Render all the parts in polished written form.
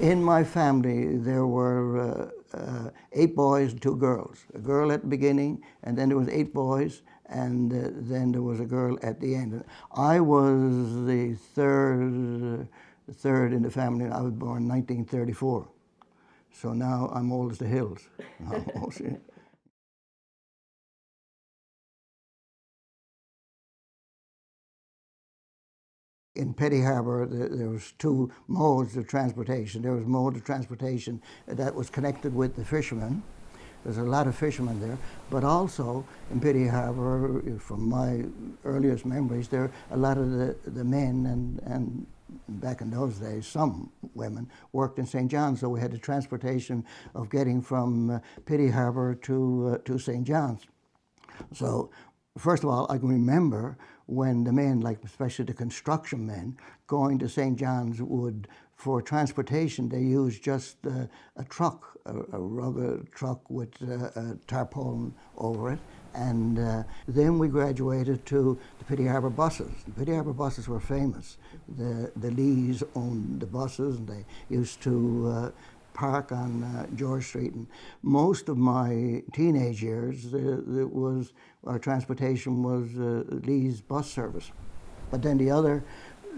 In my family, there were 8 boys and 2 girls. A girl at the beginning, and then there was 8 boys, and then there was a girl at the end. I was the third in the family. I was born in 1934. So now I'm old as the hills. Almost, yeah. In Petty Harbour, there was 2 modes of transportation. There was mode of transportation that was connected with the fishermen. There's a lot of fishermen there, but also in Petty Harbour, from my earliest memories, there a lot of the men and back in those days, some women worked in St. John's, so we had the transportation of getting from Petty Harbour to St. John's. So first of all, I can remember when the men, like especially the construction men, going to St. John's would, for transportation, they used just a truck, a rubber truck with a tarpaulin over it. And then we graduated to the Petty Harbour buses. The Petty Harbour buses were famous. The Lees owned the buses, and they used to park on George Street. And most of my teenage years, our transportation was Lee's bus service. But then the other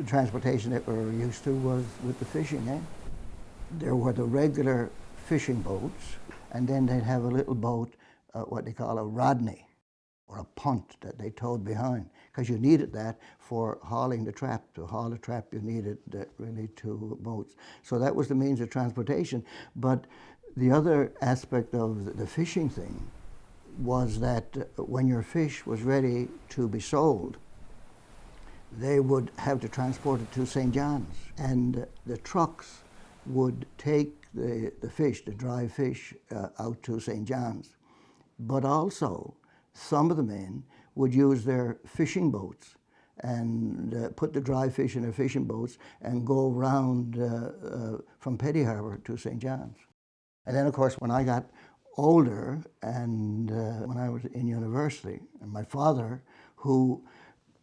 transportation that we were used to was with the fishing. There were the regular fishing boats, and then they'd have a little boat, what they call a rodney, or a punt that they towed behind, because you needed that for hauling the trap. To haul the trap, you needed really 2 boats. So that was the means of transportation. But the other aspect of the fishing thing was that when your fish was ready to be sold, they would have to transport it to St. John's. And the trucks would take the fish, the dry fish, out to St. John's. But also, some of the men would use their fishing boats and put the dry fish in their fishing boats and go around from Petty Harbour to St. John's. And then, of course, when I got older and when I was in university, and my father, who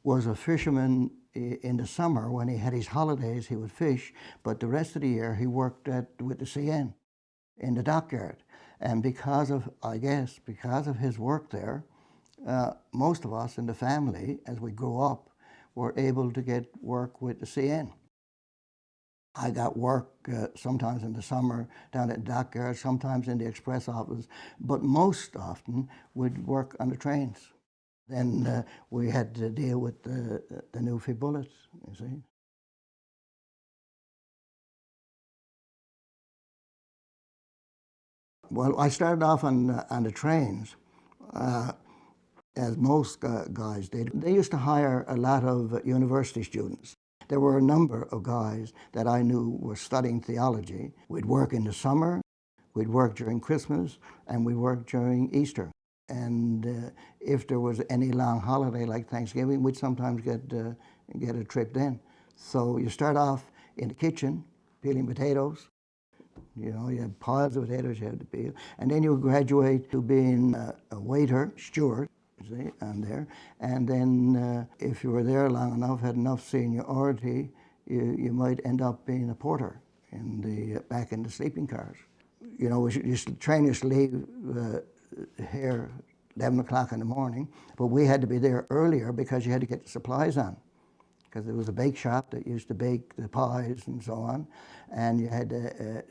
was a fisherman in the summer, when he had his holidays, he would fish, but the rest of the year he worked with the CN in the dockyard. And because of his work there, most of us in the family, as we grew up, were able to get work with the CN. I got work sometimes in the summer down at the dockyard, sometimes in the express office, but most often we'd work on the trains. Then we had to deal with the Newfie bullets, you see. Well, I started off on the trains, as most guys did. They used to hire a lot of university students. There were a number of guys that I knew were studying theology. We'd work in the summer, we'd work during Christmas, and we'd work during Easter. And if there was any long holiday like Thanksgiving, we'd sometimes get a trip then. So you start off in the kitchen, peeling potatoes. You know, you had piles of potatoes you had to peel. And then you graduate to being a waiter, steward, you see, and there. And then if you were there long enough, had enough seniority, you might end up being a porter back in the sleeping cars. You know, train used to leave here 11 o'clock in the morning, but we had to be there earlier because you had to get the supplies on, because there was a bake shop that used to bake the pies and so on, and you had to,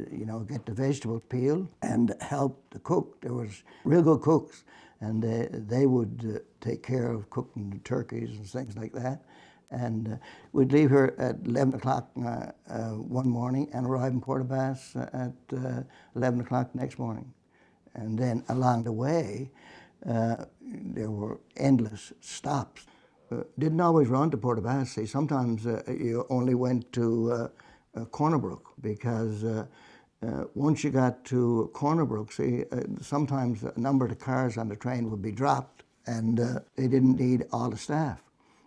get the vegetables peeled and help the cook. There was real good cooks, and they would take care of cooking the turkeys and things like that. And we'd leave here at 11 o'clock one morning and arrive in Port-au-Basque at 11 o'clock the next morning. And then along the way, there were endless stops. Didn't always run to Port-au-Basque. See, sometimes you only went to Cornerbrook, because once you got to Cornerbrook, see, sometimes a number of the cars on the train would be dropped, and they didn't need all the staff.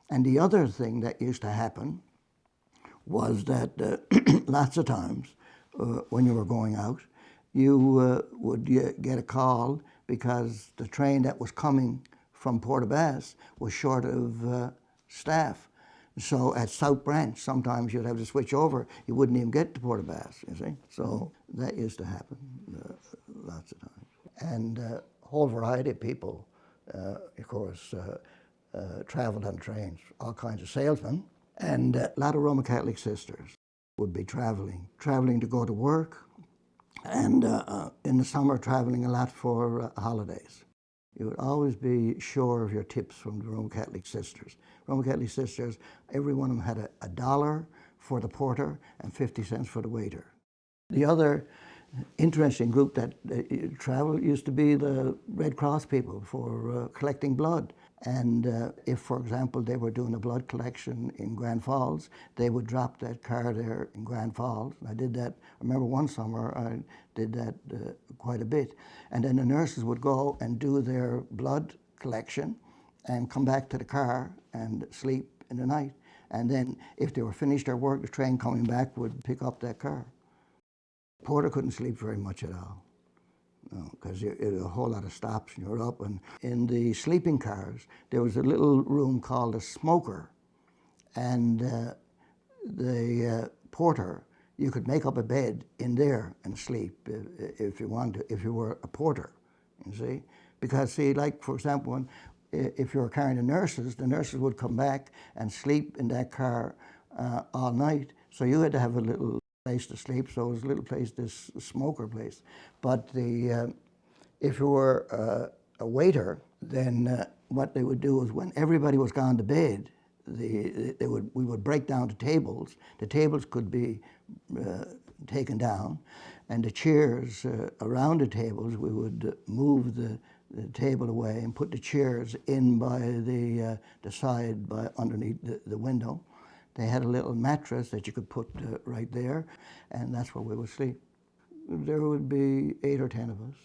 And the other thing that used to happen was that lots of times when you were going out, you would get a call because the train that was coming from Port-au-Basque was short of staff. So at South Branch, sometimes you'd have to switch over. You wouldn't even get to Portabass, you see. So that used to happen lots of times. And a whole variety of people, of course, traveled on trains, all kinds of salesmen. And a lot of Roman Catholic sisters would be traveling to go to work, and in the summer traveling a lot for holidays. You would always be sure of your tips from the Roman Catholic sisters. Roman Catholic sisters, every one of them had a dollar for the porter and 50 cents for the waiter. The other interesting group that traveled used to be the Red Cross people for collecting blood. And if, for example, they were doing a blood collection in Grand Falls, they would drop that car there in Grand Falls. I did that, I remember one summer I did that quite a bit. And then the nurses would go and do their blood collection and come back to the car and sleep in the night. And then if they were finished their work, the train coming back would pick up that car. Porter couldn't sleep very much at all. No, because a whole lot of stops and you're up. And in the sleeping cars, there was a little room called a smoker. And the porter, you could make up a bed in there and sleep if you wanted to, if you were a porter, you see. Because see, like for example, if you were carrying the nurses would come back and sleep in that car all night. So you had to have a little place to sleep, so it was a little place, this smoker place. But if you were a waiter, then what they would do is when everybody was gone to bed, we would break down the tables. The tables could be taken down, and the chairs around the tables, we would move the table away and put the chairs in by the side, by underneath the window. They had a little mattress that you could put right there, and that's where we would sleep. There would be 8 or 10 of us,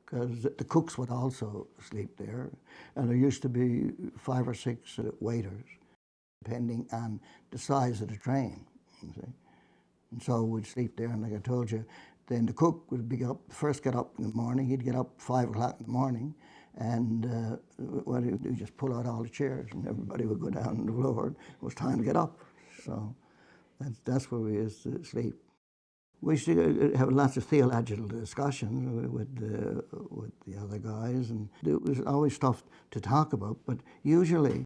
because the cooks would also sleep there, and there used to be 5 or 6 waiters, depending on the size of the train, you see. And so we'd sleep there, and like I told you, then the cook would first get up in the morning. He'd get up 5 o'clock in the morning, and what he would do, just pull out all the chairs, and everybody would go down on the floor. It was time to get up. So that's where we used to sleep. We used to have lots of theological discussions with the other guys, and there was always stuff to talk about, but usually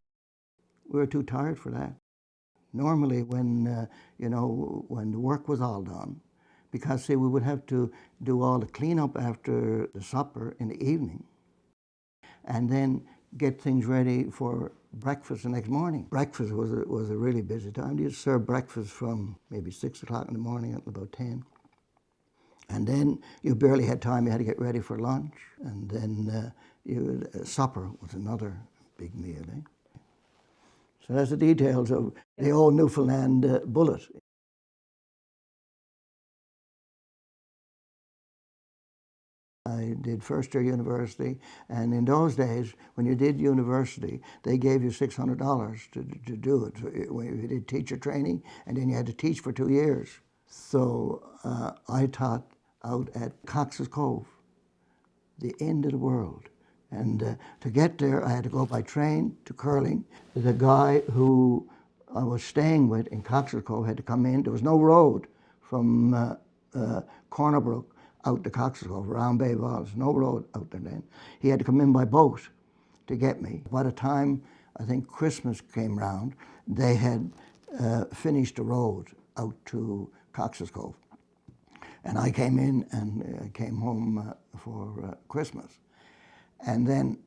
we were too tired for that. Normally when, when the work was all done, because see, we would have to do all the cleanup after the supper in the evening, and then get things ready for breakfast the next morning. Breakfast was a really busy time. You'd serve breakfast from maybe 6 o'clock in the morning until about 10. And then you barely had time. You had to get ready for lunch. And then supper was another big meal. So that's the details of the old Newfoundland bullet. I did first year university, and in those days, when you did university, they gave you $600 to do it. You did teacher training, and then you had to teach for 2 years. So I taught out at Cox's Cove, the end of the world. And to get there, I had to go by train to Curling. The guy who I was staying with in Cox's Cove had to come in. There was no road from Cornerbrook out to Cox's Cove, around Bay Balls, no road out there then. He had to come in by boat to get me. By the time, I think Christmas came round, they had finished the road out to Cox's Cove. And I came in and came home for Christmas. And then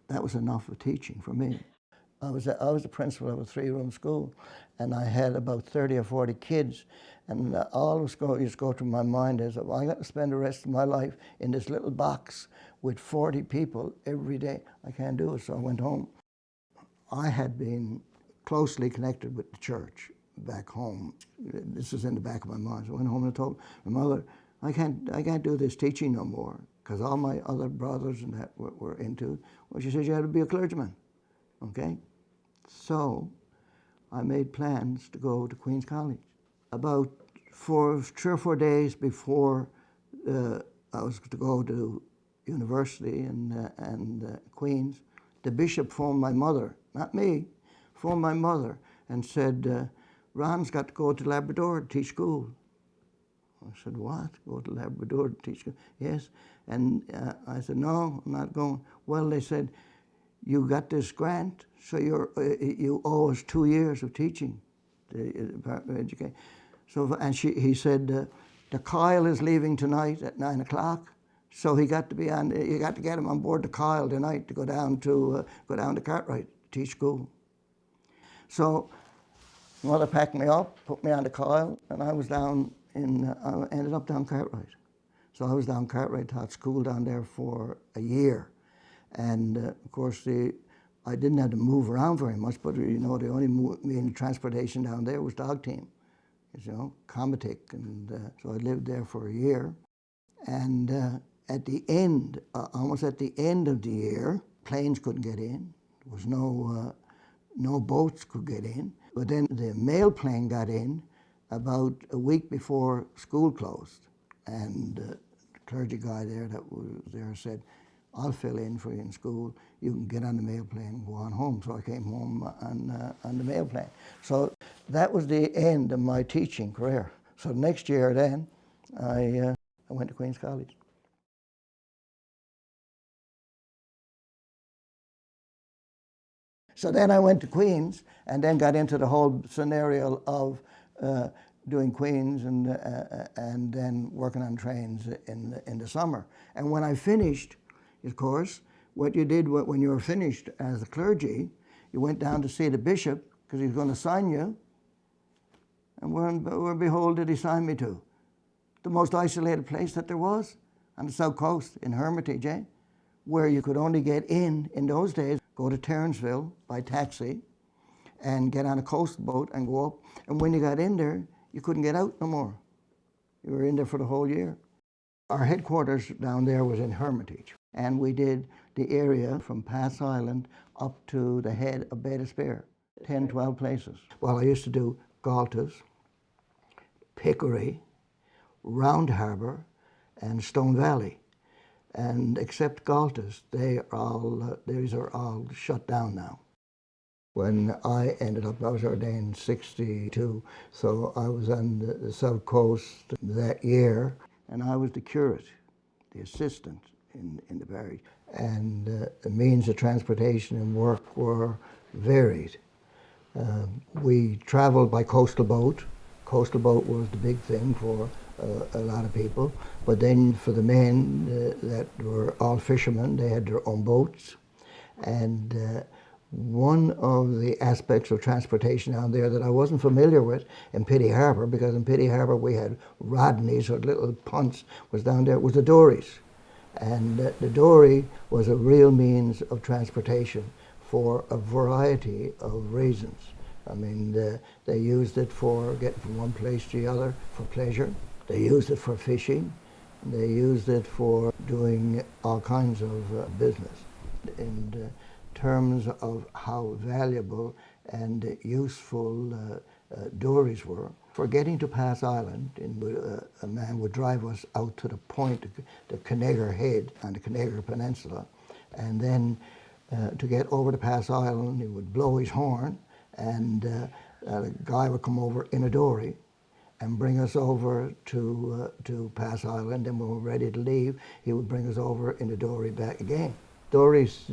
that was enough of teaching for me. I was the principal of a 3-room school, and I had about 30 or 40 kids, and all used to go through my mind is, well, I got to spend the rest of my life in this little box with 40 people every day. I can't do it, so I went home. I had been closely connected with the church back home. This was in the back of my mind. So I went home and I told my mother, I can't do this teaching no more, because all my other brothers and that were into. Well, she said, you had to be a clergyman, okay? So I made plans to go to Queen's College. About 3 or 4 days before I was to go to university and Queen's, the bishop phoned my mother, not me, phoned my mother and said, Ron's got to go to Labrador to teach school. I said, what? Go to Labrador to teach school? Yes. And I said, no, I'm not going. Well, they said, you got this grant, so you owe us 2 years of teaching, the Department of Education. So, and he said, the Kyle is leaving tonight at 9 o'clock, so you got to get him on board the Kyle tonight to go down to Cartwright to teach school. So mother packed me up, put me on the Kyle, and I was down I ended up down Cartwright. So I was down Cartwright, taught school down there for a year. And of course, I didn't have to move around very much, but the only means of transportation down there was dog team, Comatic. And so I lived there for a year. And at the end, almost at the end of the year, planes couldn't get in. There was no boats could get in. But then the mail plane got in about a week before school closed. And the clergy guy there that was there said, I'll fill in for you in school. You can get on the mail plane and go on home. So I came home on the mail plane. So that was the end of my teaching career. So next year then, I went to Queen's College. So then I went to Queen's and then got into the whole scenario of doing Queen's and then working on trains in the summer. And when I finished, of course, what you did when you were finished as a clergy, you went down to see the bishop because he was going to sign you. And where and behold did he sign me to? The most isolated place that there was on the south coast in Hermitage, where you could only get in those days, go to Terranceville by taxi and get on a coastal boat and go up. And when you got in there, you couldn't get out no more. You were in there for the whole year. Our headquarters down there was in Hermitage, and we did the area from Pass Island up to the head of Bay d'Espoir, 10, 12 places. Well, I used to do Galtas, Pickery, Round Harbour, and Stone Valley. And except Galtas, these are all shut down now. When I ended up, I was ordained in 62, so I was on the south coast that year, and I was the curate, the assistant in the parish. And the means of transportation and work were varied. We traveled by coastal boat. Coastal boat was the big thing for a lot of people. But then for the men that were all fishermen, they had their own boats. And one of the aspects of transportation down there that I wasn't familiar with in Petty Harbour, because in Petty Harbour we had Rodneys or little punts, was down there, was the Dories. And the Dory was a real means of transportation for a variety of reasons. I mean, they used it for getting from one place to the other for pleasure. They used it for fishing. They used it for doing all kinds of business. In terms of how valuable and useful dories were, for getting to Pass Island, a man would drive us out to the point, the Connager Head on the Connager Peninsula, and then to get over to Pass Island, he would blow his horn, and a guy would come over in a dory and bring us over to Pass Island, and when we were ready to leave, he would bring us over in the dory back again. Dories,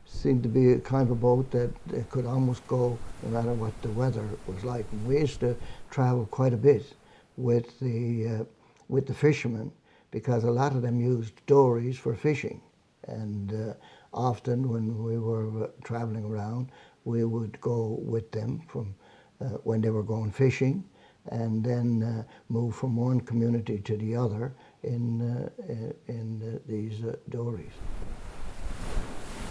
seemed to be a kind of a boat that could almost go no matter what the weather was like. And we used to travel quite a bit with the fishermen, because a lot of them used dories for fishing. And often when we were traveling around, we would go with them from when they were going fishing, and then move from one community to the other in these dories.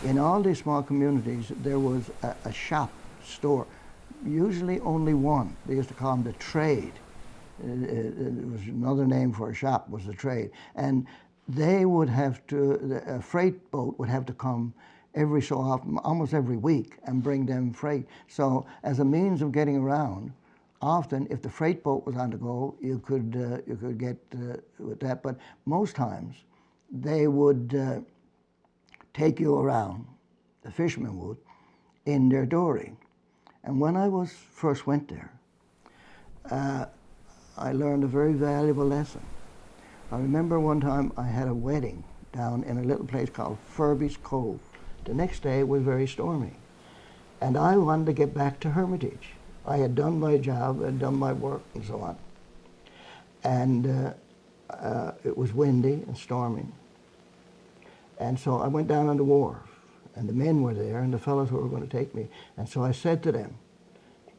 In all these small communities, there was a shop, store, usually only one. They used to call them the trade. It was another name for a shop, was the trade. And they would have to, a freight boat would have to come every so often, almost every week, and bring them freight. So as a means of getting around, often if the freight boat was on the go, you could get with that. But most times, they would take you around, the fishermen would, in their dory. And when I first went there, I learned a very valuable lesson. I remember one time I had a wedding down in a little place called Ferry's Cove. The next day was very stormy. And I wanted to get back to Hermitage. I had done my job, had done my work and so on. And it was windy and storming. And so I went down on the wharf, and the men were there and the fellows who were going to take me. And so I said to them,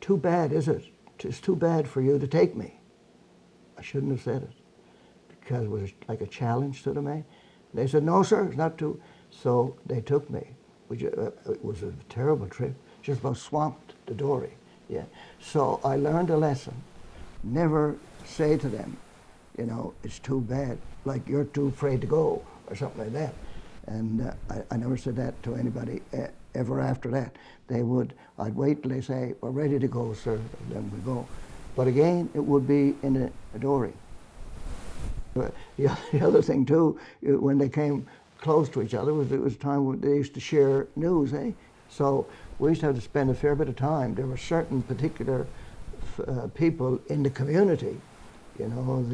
"Too bad, is it? It's too bad for you to take me." I shouldn't have said it, because it was like a challenge to the men. They said, "No, sir, it's not too." So they took me, which it was a terrible trip, just about swamped the Dory. Yeah. So I learned a lesson. Never say to them, you know, "It's too bad," like you're too afraid to go or something like that. And I never said that to anybody ever after that. I'd wait till they say, "We're ready to go, sir," and then we go. But again, it would be in a Dory. But the other thing too, when they came close to each other, it was time when they used to share news, eh? So we used to have to spend a fair bit of time. There were certain particular people in the community, you know,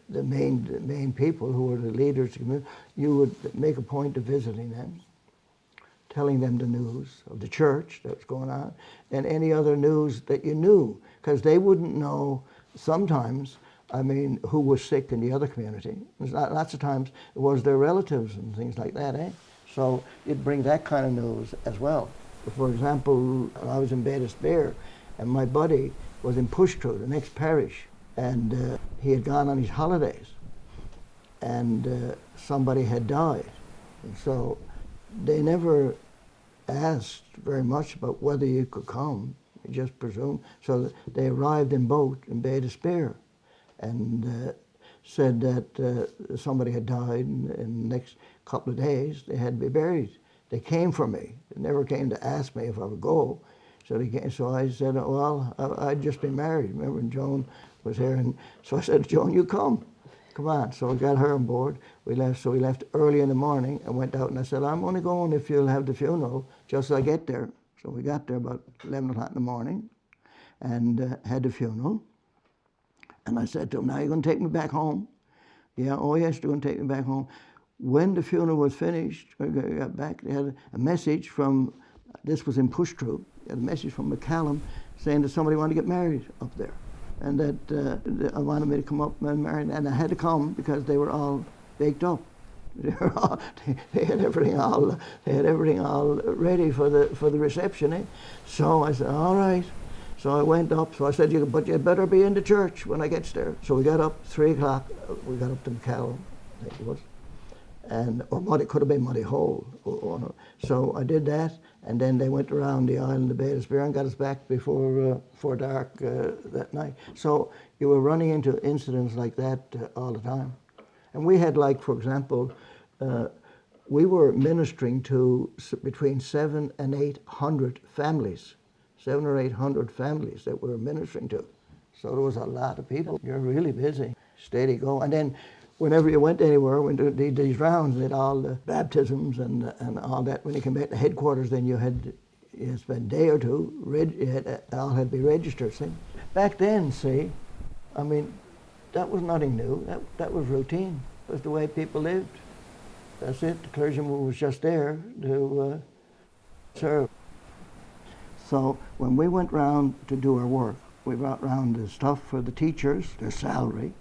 the main people who were the leaders of the community. You would make a point of visiting them, telling them the news of the church that was going on, and any other news that you knew, because they wouldn't know sometimes, I mean, who was sick in the other community. Lots of times it was their relatives and things like that, eh? So you'd bring that kind of news as well. For example, I was in Bay d'Espoir, and my buddy was in Pushtrue, the next parish, and he had gone on his holidays, and somebody had died. And so they never asked very much about whether you could come. They just presumed. So they arrived in boat in Bay d'Espoir, and said that somebody had died, and in the next couple of days they had to be buried. They came for me. They never came to ask me if I would go. So I said, well, I'd just been married. Remember, and Joan was here, and so I said, "Joan, you come on." So I got her on board. We left early in the morning and went out, and I said, "I'm only going if you'll have the funeral just as I get there." So we got there about 11 o'clock in the morning and had the funeral. And I said to him, "Now you're going to take me back home?" "Yeah." "Oh yes, you're going to take me back home." When the funeral was finished, I got back, they had a message from, this was in Pushtrue, a message from McCallum saying that somebody wanted to get married up there, and that I wanted me to come up and marry, and I had to come because they were all baked up. They had everything all ready for the reception, eh? So I said, "All right." So I went up. So I said, "But you better be in the church when I gets there." So we got up 3 o'clock. We got up to McCallum, I think it was, or it could have been Muddy Hole. So I did that, and then they went around the island of Bay d'Espoir and got us back before dark that night. So you were running into incidents like that all the time. And we had, like, for example, we were ministering to between 700 and 800 families, 700 or 800 families that we were ministering to. So there was a lot of people. You're really busy, steady go. And then whenever you went anywhere, when these rounds, they had all the baptisms and all that. When you came back to headquarters, then you spent a day or two, all had to be registered, see. Back then, see, I mean, that was nothing new. That was routine. It was the way people lived. That's it. The clergyman was just there to serve. So when we went round to do our work, we brought round the stuff for the teachers, their salary,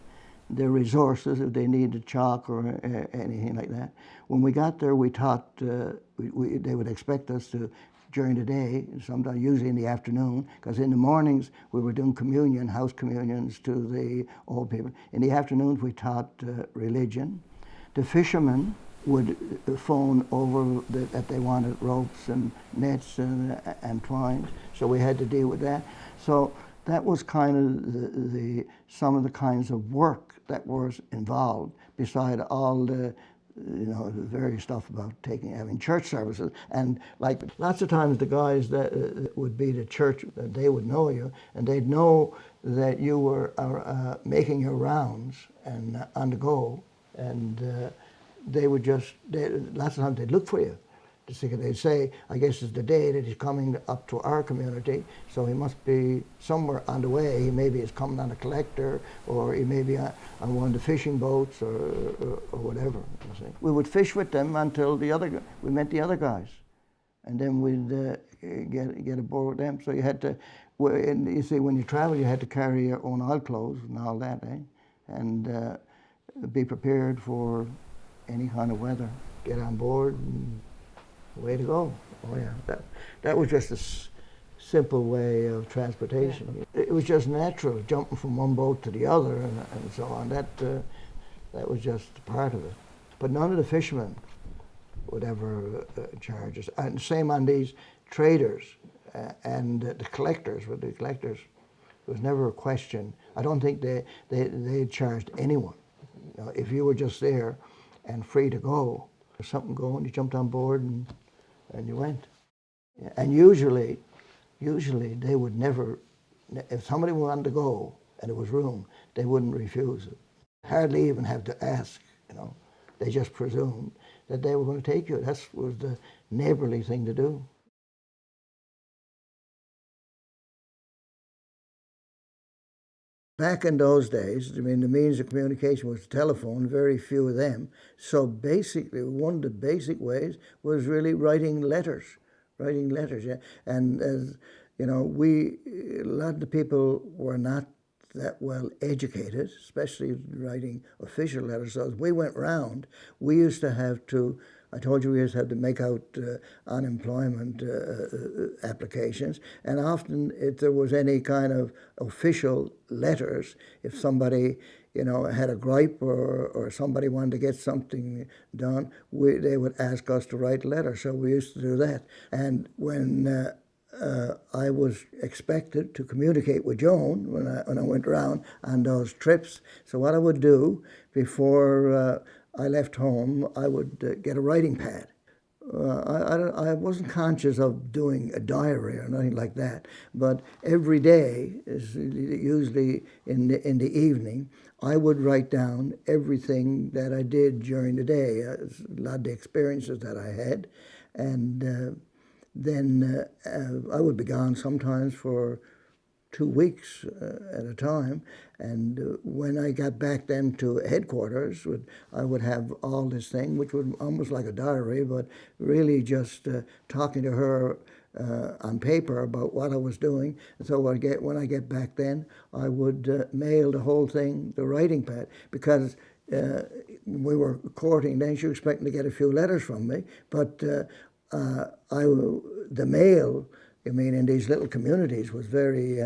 their resources if they needed chalk or anything like that. When we got there, we taught, they would expect us to, during the day, sometimes usually in the afternoon, because in the mornings we were doing communion, house communions to the old people. In the afternoons we taught religion. The fishermen would phone over that they wanted ropes and nets and twines, so we had to deal with that. So that was kind of some of the kinds of work that was involved, beside all the the various stuff about having church services. And like lots of times the guys that would be the church, they would know you, and they'd know that you were making your rounds and on the go, and they would lots of times they'd look for you. They'd say, I guess it's the day that he's coming up to our community, so he must be somewhere on the way. He maybe is coming on a collector, or he may be on one of the fishing boats, or whatever. You see. We would fish with them until we met the other guys, and then we'd get aboard with them. So you had to, you see, when you travel, you had to carry your own oil clothes and all that, and be prepared for any kind of weather. Get on board and way to go. Oh yeah, that was just a simple way of transportation. Yeah. It was just natural, jumping from one boat to the other and so on. That was just part of it. But none of the fishermen would ever charge us. And same on these traders and the collectors. With the collectors, there was never a question. I don't think they charged anyone. You know, if you were just there and free to go, if something going, you jumped on board and you went. And usually they would never, if somebody wanted to go and there was room, they wouldn't refuse it. Hardly even have to ask, you know. They just presumed that they were going to take you. That was the neighborly thing to do. Back in those days, I mean, the means of communication was the telephone, very few of them. So basically, one of the basic ways was really writing letters, yeah. And as you know, a lot of the people were not that well educated, especially writing official letters. So as we went round, we used to have to, I told you we used to have to make out unemployment applications, and often if there was any kind of official letters, if somebody, you know, had a gripe or somebody wanted to get something done, they would ask us to write a letter. So we used to do that. And when I was expected to communicate with Joan when I went around on those trips. So what I would do before I left home, I would get a writing pad. I wasn't conscious of doing a diary or nothing like that, but every day, usually in the evening, I would write down everything that I did during the day, a lot of the experiences that I had, and then I would be gone sometimes for 2 weeks at a time. And when I got back then to headquarters, I would have all this thing, which was almost like a diary, but really just talking to her on paper about what I was doing. And so when I get back then, I would mail the whole thing, the writing pad, because we were courting then. She was expecting to get a few letters from me, but the mail, I mean, in these little communities was very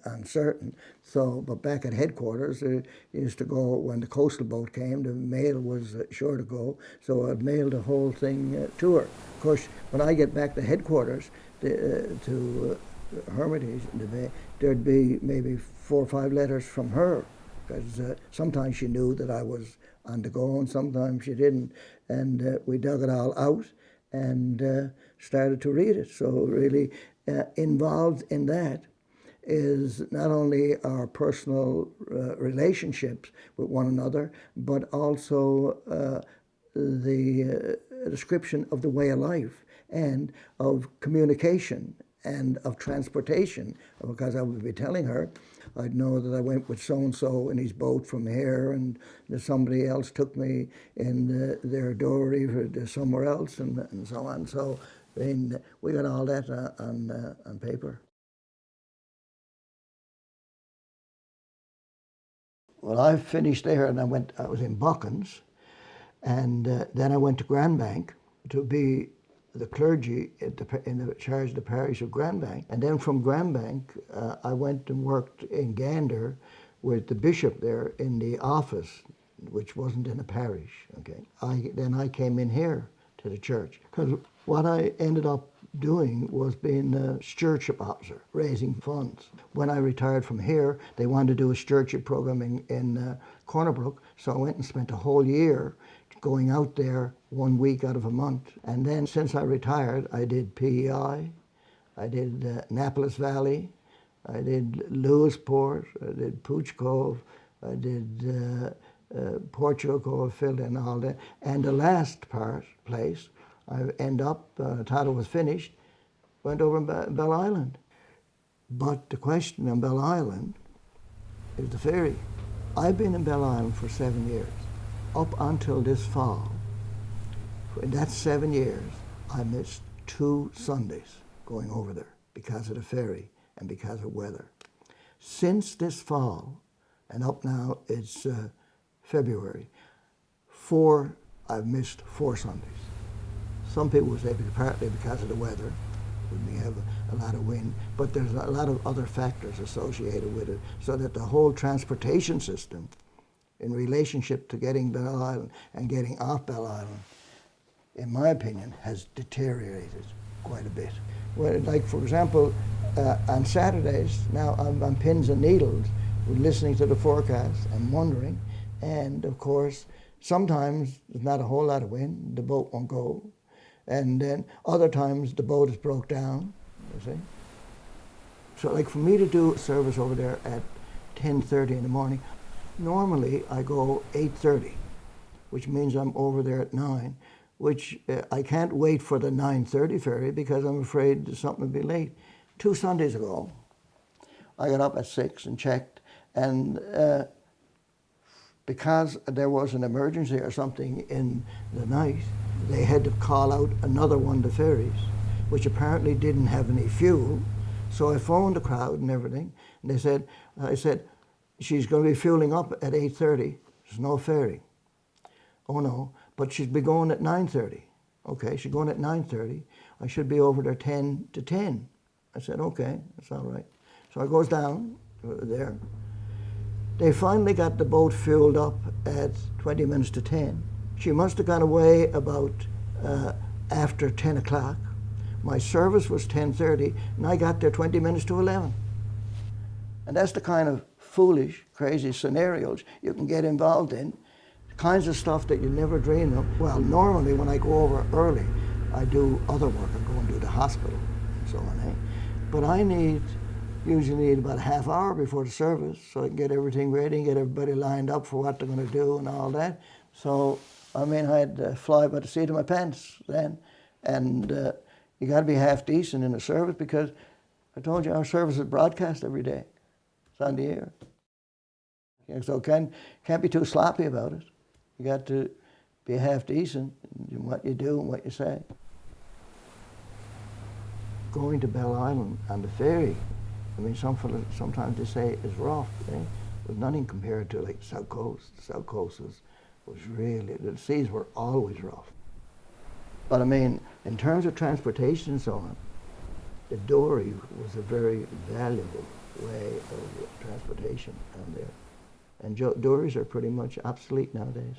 uncertain. So, but back at headquarters, used to go, when the coastal boat came, the mail was sure to go. So I'd mail the whole thing to her. Of course, when I get back to headquarters, to Humanities in the Bay, there'd be maybe 4 or 5 letters from her, because sometimes she knew that I was on the go and sometimes she didn't. And we dug it all out and started to read it. So really involved in that is not only our personal relationships with one another, but also the description of the way of life and of communication and of transportation, because I would be telling her, I'd know that I went with so-and-so in his boat from here, and that somebody else took me in their Dory to somewhere else, and so on. So I mean, we got all that on paper. Well, I finished there, and I was in Buckens, and then I went to Grand Bank to be the clergy in the charge of the parish of Grand Bank. And then from Grand Bank, I went and worked in Gander with the bishop there in the office, which wasn't in a parish. Okay, then I came in here to the church, because what I ended up doing was being a stewardship officer, raising funds. When I retired from here, they wanted to do a stewardship program in Cornerbrook, so I went and spent a whole year going out there 1 week out of a month. And then since I retired, I did PEI, I did Annapolis Valley, I did Lewisport, I did Pooch Cove, I did Portugal Cove, Phil, and all that. And the last place, I end up, thought it was finished, went over in Bell Island. But the question on Bell Island is the ferry. I've been in Bell Island for 7 years. Up until this fall, in that 7 years, I missed 2 Sundays going over there because of the ferry and because of weather. Since this fall, and up now it's February, I've missed 4 Sundays. Some people would say partly because of the weather, when we have a lot of wind, but there's a lot of other factors associated with it, so that the whole transportation system in relationship to getting Bell Island and getting off Bell Island, in my opinion, has deteriorated quite a bit. Well, like, for example, on Saturdays, now I'm on pins and needles, listening to the forecast and wondering, and of course, sometimes there's not a whole lot of wind, the boat won't go, and then other times the boat is broke down, you see. So like for me to do a service over there at 10:30 in the morning, normally I go 8:30, which means I'm over there at 9, which I can't wait for the 9:30 ferry because I'm afraid something will be late. 2 Sundays ago, I got up at 6 and checked, and because there was an emergency or something in the night, they had to call out another one of the ferries, which apparently didn't have any fuel. So I phoned the crowd and everything, and I said, she's going to be fueling up at 8:30. There's no ferry. Oh no, but she'd be going at 9:30. Okay, she's going at 9:30. I should be over there 10 to 10. I said, okay, that's all right. So I goes down there. They finally got the boat fueled up at 20 minutes to 10. She must have gone away about after 10 o'clock. My service was 10:30, and I got there 20 minutes to 11. And that's the kind of foolish, crazy scenarios you can get involved in, kinds of stuff that you never dream of. Well, normally when I go over early, I do other work. I go and do the hospital and so on. Eh? But I usually need about a half hour before the service so I can get everything ready and get everybody lined up for what they're going to do and all that. So, I mean, I had to fly by the seat of my pants then. And you got to be half decent in the service because I told you our service is broadcast every day. It's on the air. So can't be too sloppy about it. You got to be half decent in what you do and what you say. Going to Bell Island on the ferry, I mean, sometimes they say it's rough. Eh? But nothing compared to like the South Coast. The South Coast was really, the seas were always rough. But I mean, in terms of transportation and so on, the Dory was a very valuable way of transportation down there. And Dories are pretty much obsolete nowadays.